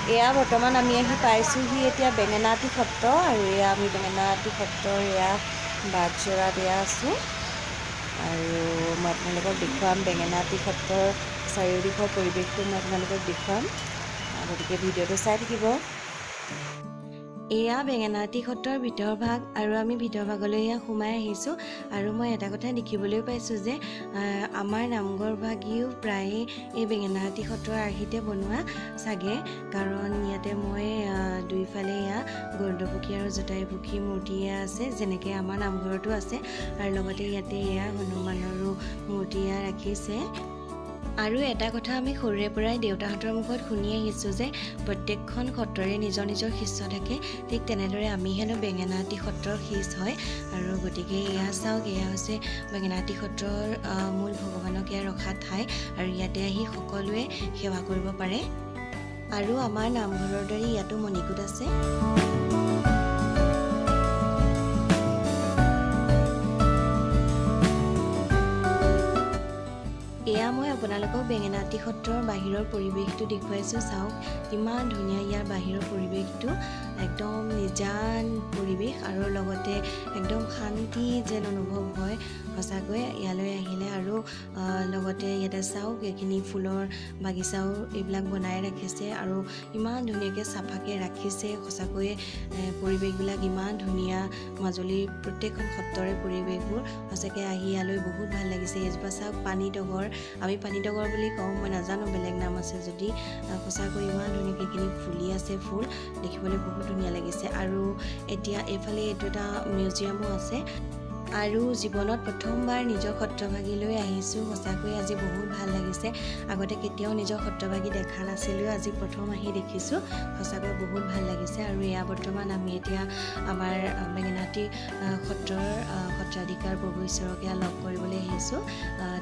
এয়া বৰ্তমান আমি আহি পাইছোঁহি এতিয়া বেঙেনাআটী সত্ৰ আৰু এয়া আমি বেঙেনাআটী সত্ৰৰ এয়া বাটজৰাত এয়া আছোঁ আৰু মই আপোনালোকক দেখুৱাম বেঙেনাআটী সত্ৰৰ চাৰিওদিশৰ পৰিৱেশটো মই আপোনালোকক দেখুৱাম গতিকে ভিডিঅ'টো চাই থাকিব এয়া বেঙেনাআটী সত্ৰৰ ভিতৰ ভাগ আৰু আমি ভিতৰ ভাগলৈ এয়া সোমাই আহিছোঁ আৰু মই এটা কথা দেখিবলৈ পাইছোঁ যে আমাৰ নামঘৰ ভাগিও প্ৰায়ে এই বেঙেনাআটী সত্ৰৰ আৰ্হিতে বনোৱা চাগে কাৰণ ইয়াতে মই দুইফালে এয়া গৰুড়পুখী আৰু জটায়ুপুখী মূৰ্তি আছে যেনেকৈ আমাৰ নামঘৰতো আছে আৰু লগতে ইয়াতে এয়া হনুমানৰো মূৰ্তি ৰাখিছে আৰু এটা কথা আমি সৰুৰে পৰাই দেউতাহঁতৰ মুখত শুনি আহিছোঁ যে প্ৰত্যেকখন সত্ৰৰে নিজৰ নিজৰ শিষ্য থাকে ঠিক তেনেদৰে আমি হেনো বেঙেনাআটী সত্ৰৰ শিষ্য হয় আৰু গতিকে এয়া চাওক এয়া হৈছে বেঙেনাআটী সত্ৰৰ মূল ভগৱানক এয়া ৰখা ঠাই আৰু ইয়াতে আহি সকলোৱে সেৱা কৰিব পাৰে আৰু আমাৰ নামঘৰৰ দৰে ইয়াতো মণিকূট আছে এয়া মই আপোনালোকক বেঙেনাআটী সত্ৰৰ বাহিৰৰ পৰিৱেশটো দেখুৱাইছোঁ চাওক ইমান ধুনীয়া ইয়াৰ বাহিৰৰ পৰিৱেশটো একদম নিজান পৰিৱেশ আৰু লগতে একদম শান্তি যেন অনুভৱ হয় সঁচাকৈ ইয়ালৈ আহিলে আৰু লগতে ইয়াতে চাওক এইখিনি ফুলৰ বাগিচাও এইবিলাক বনাই ৰাখিছে আৰু ইমান ধুনীয়াকৈ চাফাকৈ ৰাখিছে সঁচাকৈয়ে পৰিৱেশবিলাক ইমান ধুনীয়া মাজুলীৰ প্ৰত্যেকখন সত্ৰৰে পৰিৱেশবোৰ সঁচাকৈ আহি ইয়ালৈ বহুত ভাল লাগিছে এজোপা চাওক পানীতগৰ আমি পানীতগৰ বুলি কওঁ মই নাজানো বেলেগ নাম আছে যদি সঁচাকৈ ইমান ধুনীয়াকৈ এইখিনি ফুলি আছে ফুল দেখিবলৈ বহুত ধুনীয়া লাগিছে আৰু এতিয়া এইফালে এইটো এটা মিউজিয়ামো আছে আৰু জীৱনত প্ৰথমবাৰ নিজৰ সত্ৰভাগীলৈ আহিছোঁ সঁচাকৈ আজি বহুত ভাল লাগিছে আগতে কেতিয়াও নিজৰ সত্ৰভাগী দেখা নাছিলোঁ আজি প্ৰথম আহি দেখিছোঁ সঁচাকৈ বহুত ভাল লাগিছে আৰু এয়া বৰ্তমান আমি এতিয়া আমাৰ বেঙেনাআটী সত্ৰৰ সত্ৰাধিকাৰ প্ৰভু ঈশ্বৰক এয়া লগ কৰিবলৈ আহিছোঁ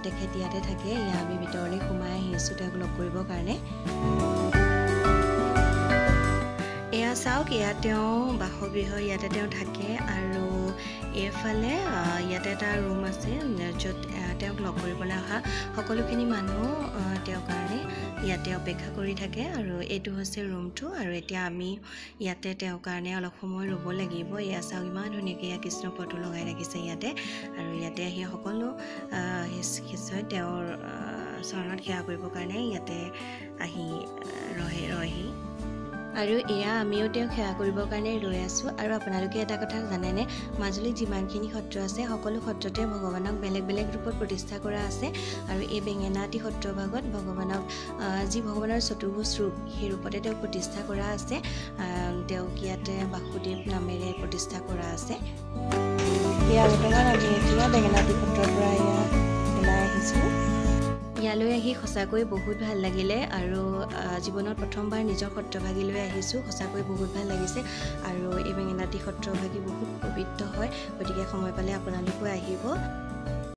তেখেত ইয়াতে থাকে এয়া আমি ভিতৰলৈ সোমাই আহিছোঁ তেওঁক লগ কৰিবৰ কাৰণে এয়া চাওক এয়া তেওঁ বাসগৃহ ইয়াতে তেওঁ থাকে আৰু এইফালে ইয়াতে এটা ৰুম আছে য'ত তেওঁক লগ কৰিবলৈ অহা সকলোখিনি মানুহ তেওঁৰ কাৰণে ইয়াতে অপেক্ষা কৰি থাকে আৰু এইটো হৈছে ৰুমটো আৰু এতিয়া আমি ইয়াতে তেওঁৰ কাৰণে অলপ সময় ৰ'ব লাগিব এয়া চাওক ইমান ধুনীয়াকৈ এয়া কৃষ্ণ ফটো লগাই ৰাখিছে ইয়াতে আৰু ইয়াতে আহি সকলো শিষ্যই তেওঁৰ চৰণত সেৱা কৰিবৰ কাৰণে ইয়াতে আহি ৰয়হি আৰু এয়া আমিও তেওঁক সেৱা কৰিবৰ কাৰণে ৰৈ আছোঁ আৰু আপোনালোকে এটা কথা জানেনে মাজুলীত যিমানখিনি সত্ৰ আছে সকলো সত্ৰতে ভগৱানক বেলেগ বেলেগ ৰূপত প্ৰতিষ্ঠা কৰা আছে আৰু এই বেঙেনাআটী সত্ৰভাগত ভগৱানক যি ভগৱানৰ চতুৰ্ভুজ ৰূপ সেই ৰূপতে তেওঁক প্ৰতিষ্ঠা কৰা আছে তেওঁক ইয়াতে বাসুদেৱ নামেৰে প্ৰতিষ্ঠা কৰা আছে এয়া বৰ্তমান আমি এতিয়া বেঙেনাআটী সত্ৰৰ পৰা এয়া ওলাই আহিছোঁ ইয়ালৈ আহি সঁচাকৈ বহুত ভাল লাগিলে আৰু জীৱনত প্ৰথমবাৰ নিজৰ সত্ৰভাগীলৈ আহিছোঁ সঁচাকৈ বহুত ভাল লাগিছে আৰু এই বেঙেনাআটী সত্ৰভাগী বহুত পবিত্ৰ হয় গতিকে সময় পালে আপোনালোকেও আহিব